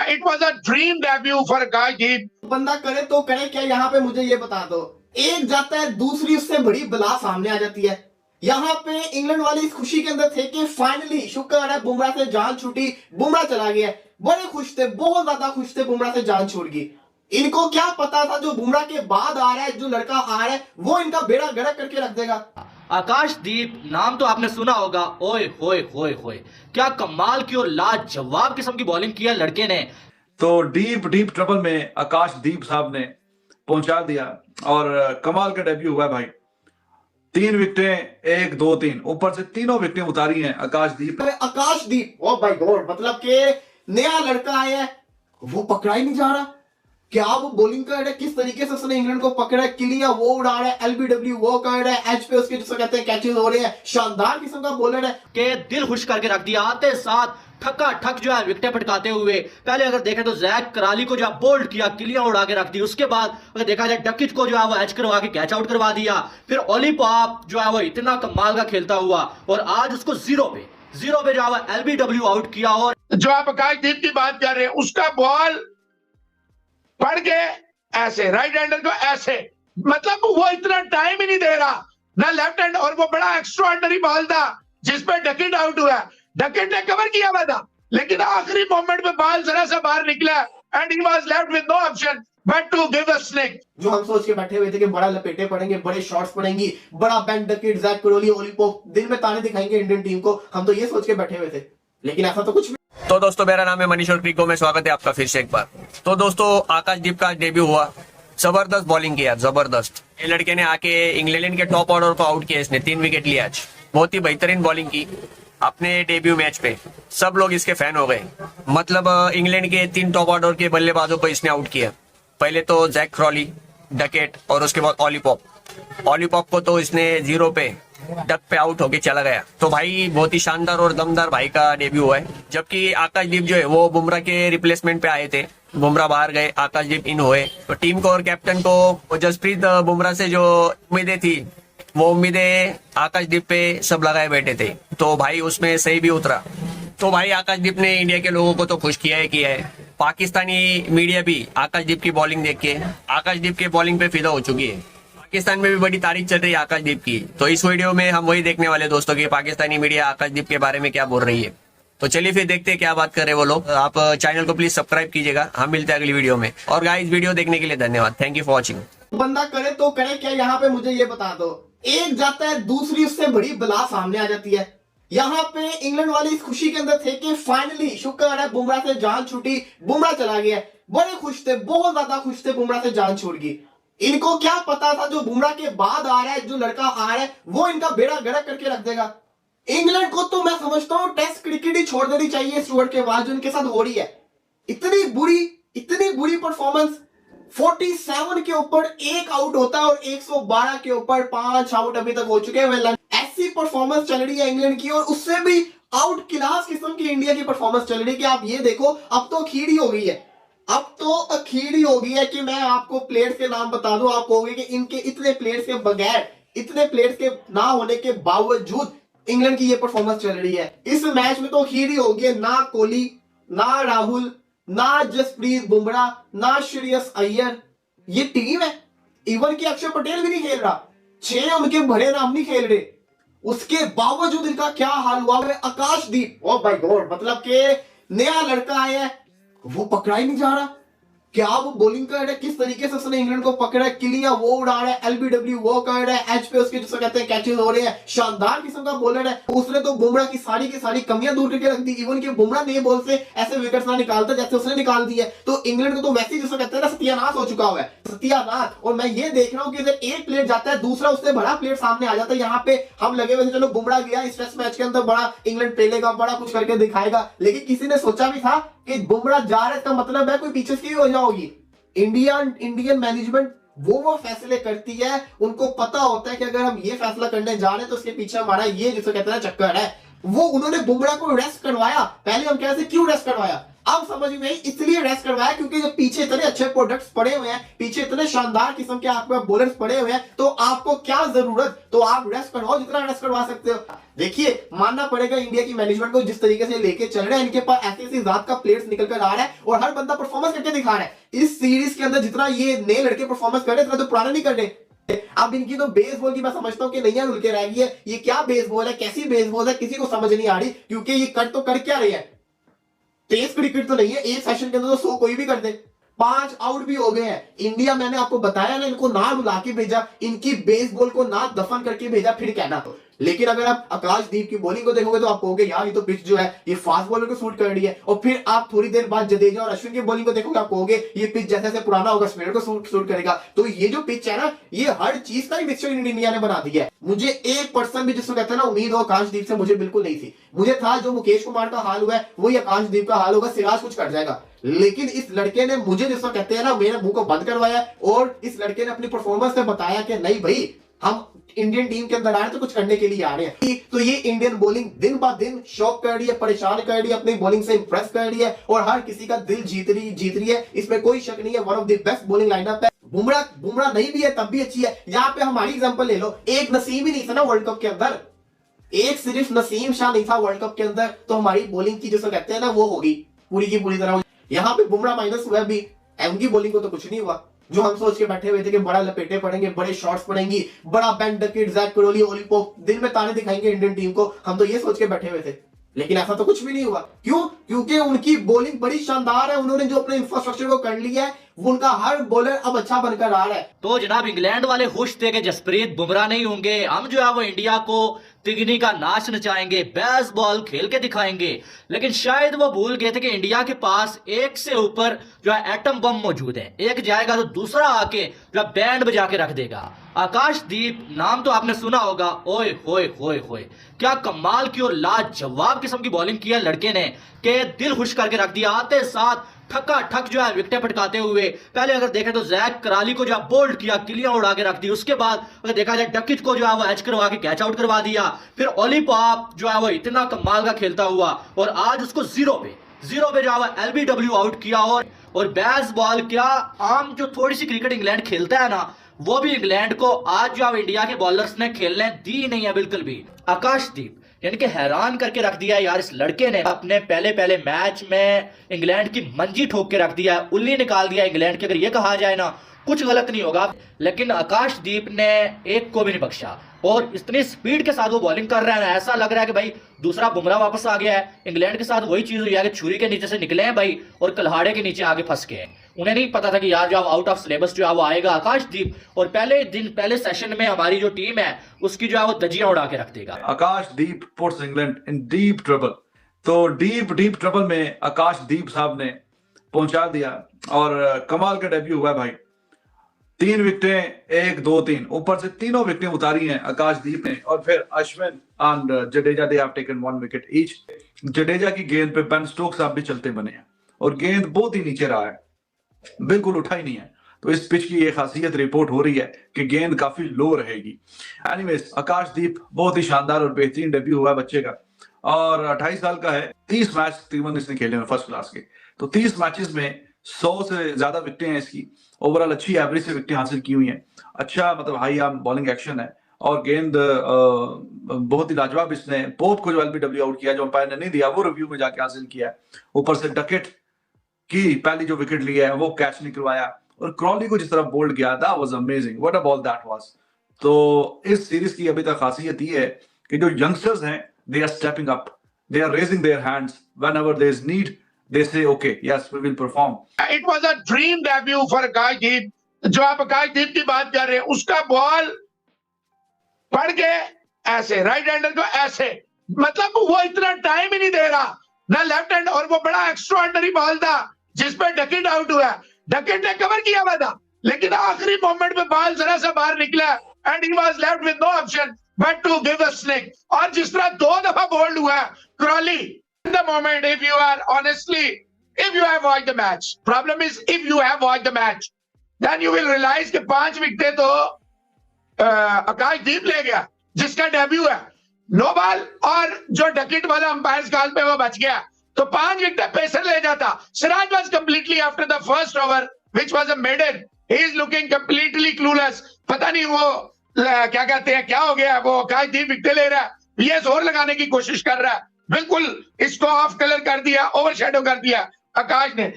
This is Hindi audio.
It was a dream debut for Akashdeep. बंदा करे तो करे क्या, यहाँ पे मुझे ये बता दो। एक जाता है, दूसरी उससे बड़ी बला सामने आ जाती है। यहाँ पे इंग्लैंड वाले इस खुशी के अंदर थे कि फाइनली शुक्र है बुमराह से जान छूटी, बुमराह चला गया। बड़े खुश थे, बहुत ज्यादा खुश थे बुमराह से जान छूट गई। इनको क्या पता था जो बुमराह के बाद आ रहा है, जो लड़का आ रहा है, वो इनका बेड़ा गर्क करके रख देगा। आकाशदीप नाम तो आपने सुना होगा। ओए होए होए होए, क्या कमाल की और लाजवाब किस्म की बॉलिंग की है लड़के ने। तो डीप डीप ट्रबल में आकाशदीप साहब ने पहुंचा दिया और कमाल का डेब्यू हुआ है भाई। 3 विकेटें, 1 2 3, ऊपर से तीनों विकेटें उतारी हैं आकाशदीप। आकाशदीप, ओ भाई गॉड, मतलब के नया लड़का आया है, वो पकड़ा ही नहीं जा रहा। क्या वो बॉलिंग कर रहा है, किस तरीके से उसने इंग्लैंड को पकड़ा है, क्लियर वो उड़ा रहा है, एलबीडब्ल्यू वो कर रहा है, एच पे उसके जिसे कहते हैं कैचेस हो रहे हैं, शानदार किस्म का बॉलर है के दिल खुश करके रख दिया। आते साथ ठक्का ठक जो है विकेटें पटकाते हुए। पहले अगर देखें तो जैक कराली को जो है बोल्ड किया, क्लियर उड़ा के रख दी। उसके बाद अगर देखा जाए डकिच को जो है वो एच करवा के कैच आउट करवा दिया। फिर ओली पॉप जो है वो इतना कमाल का खेलता हुआ और आज उसको जीरो पे जो है वो एलबीडब्ल्यू आउट किया। और जो आप आकाशदीप की बात कर रहे हैं, उसका बॉल पड़ के ऐसे राइट हैंडर को ऐसे, मतलब वो इतना टाइम ही नहीं दे रहा ना लेफ्ट हैंड। और वो बड़ा एक्स्ट्राऑर्डिनरी बॉल था जिसपे डकिट आउट हुआ। डकिट ने कवर किया हुआ था, लेकिन आखिरी मोमेंट पे बॉल जरा सा बाहर निकला and he was left with no option but to give a snick. जो हम सोच के बैठे हुए थे कि बड़ा लपेटे पड़ेंगे, बड़े शॉट्स पड़ेंगी, बड़ा Ben Duckett, Zak Kohli, Ollie Pope दिन में ताने दिखाएंगे इंडियन टीम को, हम तो ये सोच के बैठे हुए थे, लेकिन ऐसा तो कुछ भी। तो दोस्तों, मेरा नाम है मनीष और क्रिको में स्वागत है आपका फिर से एक बार। तो दोस्तों, आकाशदीप का डेब्यू हुआ, जबरदस्त बॉलिंग किया, जबरदस्त। ये लड़के ने आके इंग्लैंड के टॉप ऑर्डर को आउट किया, इसने 3 विकेट लिया आज। बहुत ही बेहतरीन बॉलिंग की अपने डेब्यू मैच पे। सब लोग इसके फैन हो गए। मतलब इंग्लैंड के 3 टॉप ऑर्डर के बल्लेबाजों को इसने आउट किया। पहले तो जैक क्रॉली, डकेट, और उसके बाद ओली पॉप को तो इसने 0 पे डक पे आउट होके चला गया। तो भाई बहुत ही शानदार और दमदार भाई का डेब्यू हुआ है। जबकि आकाशदीप जो है वो बुमराह के रिप्लेसमेंट पे आए थे, बुमराह बाहर गए, आकाशदीप इन हुए। तो टीम को और कैप्टन को जसप्रीत बुमराह से जो उम्मीदें थी, वो उम्मीदें आकाशदीप पे सब लगाए बैठे थे। तो भाई उसमें सही भी उतरा। तो भाई आकाशदीप ने इंडिया के लोगों को तो खुश किया है। पाकिस्तानी मीडिया भी आकाशदीप की बॉलिंग देख के आकाशदीप के बॉलिंग पे फिदा हो चुकी है। पाकिस्तान में भी बड़ी तारीफ चल रही है आकाशदीप की। तो इस वीडियो में हम वही देखने वाले दोस्तों की पाकिस्तानी मीडिया आकाशदीप के बारे में क्या बोल रही है। तो चलिए फिर देखते हैं क्या बात कर रहे हैं वो लोग। आप चैनल को प्लीज सब्सक्राइब कीजिएगा। हम मिलते हैं अगली वीडियो में। और गाइस, वीडियो देखने के लिए धन्यवाद। Thank you for watching. बंदा करे तो करे क्या, यहाँ पे मुझे ये बता दो। एक जाता है, दूसरी उससे बड़ी बला सामने आ जाती है। यहाँ पे इंग्लैंड वाले इस खुशी के अंदर थे कि फाइनली शुक्र है बुमराह से जान छूटी, बुमराह चला गया। बड़े खुश थे, बहुत ज्यादा खुश थे बुमराह से जान छूट गई। इनको क्या पता था जो बुमराह के बाद आ रहा है, जो लड़का आ रहा है, वो इनका बेड़ा गर्क करके रख देगा। इंग्लैंड को तो मैं समझता हूं टेस्ट क्रिकेट ही छोड़ देनी चाहिए स्टुअर्ट के बाद जो इनके साथ हो रही है। इतनी बुरी परफॉर्मेंस। 47 के ऊपर 1 आउट होता है और 112 के ऊपर 5 आउट अभी तक हो चुके हैं। ऐसी परफॉर्मेंस चल रही है इंग्लैंड की, और उससे भी आउट क्लास किस्म की इंडिया की परफॉर्मेंस चल रही है कि आप ये देखो, अब तो खीड़ी हो गई है। अब तो अखीरी हो गई है कि मैं आपको प्लेयर्स के नाम बता दूं, आप कहोगे कि इनके इतने प्लेयर्स के बगैर, इतने प्लेयर्स के ना होने के बावजूद इंग्लैंड की ये परफॉर्मेंस चल रही है। इस मैच में तो अखीरी हो गई है। ना कोहली, ना राहुल, ना जसप्रीत बुमराह, ना श्रेयस अय्यर, ये टीम है। इवन कि अक्षर पटेल भी नहीं खेल रहा, 6 उनके भरे नाम नहीं खेल रहे। उसके बावजूद इनका क्या हाल हुआ है। आकाशदीप, ओ भाई गॉड, मतलब के नया लड़का आया है, वो पकड़ा ही नहीं जा रहा। क्या वो बॉलिंग कर रहा है, किस तरीके से उसने इंग्लैंड को पकड़ा है, क्लियर वो उड़ा रहा है, एलबीडब्ल्यू वो कर रहा है, एच पे उसके जिसे कहते हैं कैचेस हो रहे हैं, शानदार किस्म का बॉलर है। उसने तो बुमराह की सारी कमियां दूर करके रख दी। इवन कि बुमराह ने बॉल से ऐसे विकेट्स ना निकालता जैसे उसने निकाल दिए। तो इंग्लैंड को तो वैसे ही जिसे कहते हैं ना, सत्यानाश हो चुका हुआ है, सत्यानाश। और मैं ये देख रहा हूँ कि अगर एक प्लेयर जाता है, दूसरा उससे बड़ा प्लेयर सामने आ जाता है। यहाँ पे हम लगे हुए थे चलो बुमराह गया इस टेस्ट मैच के अंदर, बड़ा इंग्लैंड पेलेगा, बड़ा कुछ करके दिखाएगा, लेकिन किसी ने सोचा भी था कि बुमराह जा रहा है, इसका मतलब है कोई पीछे से हो जाओगी। इंडियन मैनेजमेंट वो फैसले करती है, उनको पता होता है कि अगर हम ये फैसला करने जा रहे हैं तो उसके पीछे हमारा ये जिसे कहते हैं चक्कर है। वो उन्होंने बुमराह को रेस्ट करवाया। पहले हम कहते क्यों रेस्ट करवाया, अब समझ में इसलिए रेस्ट करवाया क्योंकि जब पीछे इतने अच्छे प्रोडक्ट्स पड़े हुए हैं, पीछे इतने शानदार किस्म के आपके बॉलर्स पड़े हुए हैं, तो आपको क्या जरूरत, तो आप रेस्ट करवाओ जितना रेस्ट करवा सकते हो। देखिए मानना पड़ेगा इंडिया की मैनेजमेंट को, जिस तरीके से लेके चल रहे हैं, इनके पास ऐसी जात का प्लेयर्स निकल कर आ रहा है और हर बंदा परफॉर्मेंस करके दिखा रहा है। इस सीरीज के अंदर जितना ये नए लड़के परफॉर्मेंस कर रहे हैं, इतना तो पुराने नहीं कर रहे। अब इनकी तो बेसबॉल की मैं समझता हूं कि नैया उड़ के रह गई है। ये क्या बेसबॉल है, कैसी बेसबॉल है, किसी को समझ नहीं आ रही, क्योंकि ये कर तो कर क्या रही है, टेस्ट क्रिकेट तो नहीं है। एक सेशन के अंदर तो 100 कोई भी कर दे। 5 आउट भी हो गए हैं। इंडिया, मैंने आपको बताया ना, इनको ना रुला के भेजा, इनकी बेसबॉल को ना दफन करके भेजा, फिर कहना। लेकिन अगर आप आकाशदीप की बॉलिंग को देखोगे तो आप कहोगे यार ये तो पिच जो है ये फास्ट बॉलर को सूट कर रही है। और फिर आप थोड़ी देर बाद जडेजा और अश्विन की बॉलिंग को देखोगे, आप कहोगे ये पिच जैसे जैसे पुराना होगा स्पिनर को सूट करेगा। तो ये जो पिच है ना, ये हर चीज का ही मिक्सचर इंडिया ने बना दिया है। मुझे 1% भी जिसको कहते हैं ना उम्मीद हो आकाशदीप से, मुझे बिल्कुल नहीं थी। मुझे था जो मुकेश कुमार का हाल हुआ है वही आकाशदीप का हाल होगा, सिराज कुछ कर जाएगा। लेकिन इस लड़के ने मुझे जिसको कहते हैं ना मेरे मुंह को बंद करवाया, और इस लड़के ने अपनी परफॉर्मेंस में बताया कि नहीं भाई हम इंडियन टीम के अंदर आ रहे हैं तो कुछ करने के लिए आ रहे हैं। तो ये इंडियन बॉलिंग दिन ब दिन शॉक कर रही है, परेशान कर रही है, अपनी बॉलिंग से इंप्रेस कर रही है और हर किसी का दिल जीत रही है। इसमें कोई शक नहीं है, one of the best bowling lineup है। बुमराह नहीं भी है तब भी अच्छी है। यहाँ पे हमारी एग्जांपल ले लो, एक नसीम ही नहीं था ना वर्ल्ड कप के अंदर, एक सिर्फ नसीम शाह नहीं था वर्ल्ड कप के अंदर, तो हमारी बॉलिंग की जिसको कहते हैं ना वो होगी पूरी की पूरी तरह। यहाँ पे बुमराह माइनस हुआ भी, उनकी बॉलिंग को तो कुछ नहीं हुआ। जो हम सोच के बैठे हुए थे कि बड़ा लपेटे पड़ेंगे, बड़े शॉट्स पड़ेंगी, बड़ा Ben Duckett, Jack Kohli, Ollie Pope दिल में ताने दिखाएंगे इंडियन टीम को, हम तो ये सोच के बैठे हुए थे। लेकिन ऐसा तो कुछ भी नहीं हुआ। क्यों? क्योंकि उनकी बॉलिंग बड़ी शानदार है। उन्होंने जो अपने इंफ्रास्ट्रक्चर को कर लिया है, उनका हर बॉलर अब अच्छा बनकर आ रहा है। तो जनाब इंग्लैंड वाले खुश थे कि जसप्रीत बुमराह नहीं होंगे, हम जो है वो इंडिया को तिगनी का नाच नचाएंगे, बेसबॉल खेल के दिखाएंगे। लेकिन शायद वो भूल गए थे कि इंडिया के पास एक से ऊपर जो है एटम बम मौजूद है। एक जाएगा तो दूसरा आके जो है बैंड बजा के रख देगा। आकाशदीप नाम तो आपने सुना होगा, ओए होए होए होए, क्या कमाल की और लाजवाब किस्म की बॉलिंग की है लड़के ने कि दिल खुश करके रख दिया। आते साथ ठक्का ठक जो है विकेटें पटकाते हुए, पहले अगर देखें तो जैक कराली को जो है बोल्ड किया, किलियां उड़ा के रख दी। उसके बाद अगर देखा जाए डकिच को जो है वो एच करवा के कैच आउट करवा दिया। फिर ओली पॉप जो है वो इतना कमाल का खेलता हुआ और आज उसको जीरो पे जो है वो एलबीडब्ल्यू आउट किया। और बेसबॉल क्या आम जो थोड़ी सी क्रिकेट इंग्लैंड खेलता है ना, वो भी इंग्लैंड को आज जो इंडिया के बॉलर्स ने खेलने दी नहीं है बिल्कुल भी। आकाशदीप यानी कि हैरान करके रख दिया यार इस लड़के ने। अपने पहले मैच में इंग्लैंड की मंजी ठोक के रख दिया, उल्ली निकाल दिया इंग्लैंड की। अगर ये कहा जाए ना कुछ गलत नहीं होगा, लेकिन आकाशदीप ने एक को भी नहीं बख्शा और इतनी स्पीड के साथ वो बॉलिंग कर रहा है ना, ऐसा लग रहा है कि भाई दूसरा बुमराह वापस आ गया है। इंग्लैंड के साथ वही चीज हुई है कि छुरी के नीचे से निकले हैं भाई और कल्हाड़े के नीचे आगे फंस गए। उन्हें नहीं पता था कि यार जो आउट ऑफ सिलेबस जो है वो आएगा आकाशदीप और पहले सेशन में हमारी जो टीम है उसकी जो है वो दजियां उड़ा के रख देगा। Akashdeep puts England in deep trouble. तो डीप ट्रबल में आकाशदीप साहब ने पहुंचा दिया और कमाल का डेब्यू हुआ भाई। 3 विकेटें, 1 2 3, ऊपर से तीनों विकेटें उतारी हैं आकाशदीप ने। और फिर Ashwin and Jadeja they have taken 1 wicket each. Jadeja की गेंद पे बेन स्टोक्स साहब भी चलते बने हैं और गेंद बहुत ही नीचे रहा है, बिल्कुल उठा ही नहीं है। तो इस पिच की ये खासियत रिपोर्ट हो रही है कि गेंद काफी लो रहेगी। एनीवेज आकाशदीप बहुत ही शानदार और बेहतरीन डेब्यू हुआ है बच्चे का और 28 साल का है। 30 मैच तकरीबन इसने खेले हैं फर्स्ट क्लास के। तो 30 मैचेस में 100 से ज्यादा विकेटें हैं इसकी। ओवरऑल अच्छी एवरेज से विकेटें हासिल की हुई हैं। अच्छा मतलब हाई आर्म बॉलिंग एक्शन है और गेंद बहुत ही लाजवाब। इसने पोप को जो एलबीडब्ल्यू आउट किया, जो अंपायर ने नहीं दिया, वो रिव्यू में जाके हासिल किया। ऊपर से डकेट की पहली जो विकेट लिया है वो कैच निकलवाया और क्रॉली को जिस तरह बोल्ड किया, that was amazing, what a ball that was. तो इस सीरीज की अभी तक खासियत ये है कि जो यंगस्टर्स हैं they are stepping up, they are raising their hands whenever there is need, they say okay yes we will perform. It was a dream debut for Akashdeep. जो आप आकाशदीप की बात कर रहे हैं, उसका बॉल पड़ के ऐसे राइट हैंडर को ऐसे, मतलब वो इतना टाइम ही नहीं दे रहा ना लेफ्ट हैंड। और वो बड़ा एक्स्ट्राऑर्डिनरी बॉल था जिसपे डकेट आउट हुआ। डकेट ने कवर किया हुआ था लेकिन आखिरी मोमेंट पे बॉल जरा सा बाहर निकला and he was left with no option but to give a snick. और जिस तरह 2 दफा बोल्ड हुआ Crawley, in the moment if you are honestly, if you have watched the match, problem is if you have watched the match, then you will realize कि 5 विकेटें तो आकाशदीप ले गया जिसका डेब्यू है। नो बॉल और जो डकेट वाला अंपायर कॉल पे वो बच गया। तो 5 विकेट पेसर ले जाता। Siraj was completely after the first over which was a maiden, he is looking completely clueless. पता नहीं वो क्या कहते हैं, क्या हो गया, वो आकाश दीप विकेट ले रहा है, ये जोर लगाने की कोशिश कर रहा है, बिल्कुल इसको ऑफ कलर कर दिया, ओवरशैडो कर दिया आकाश ने।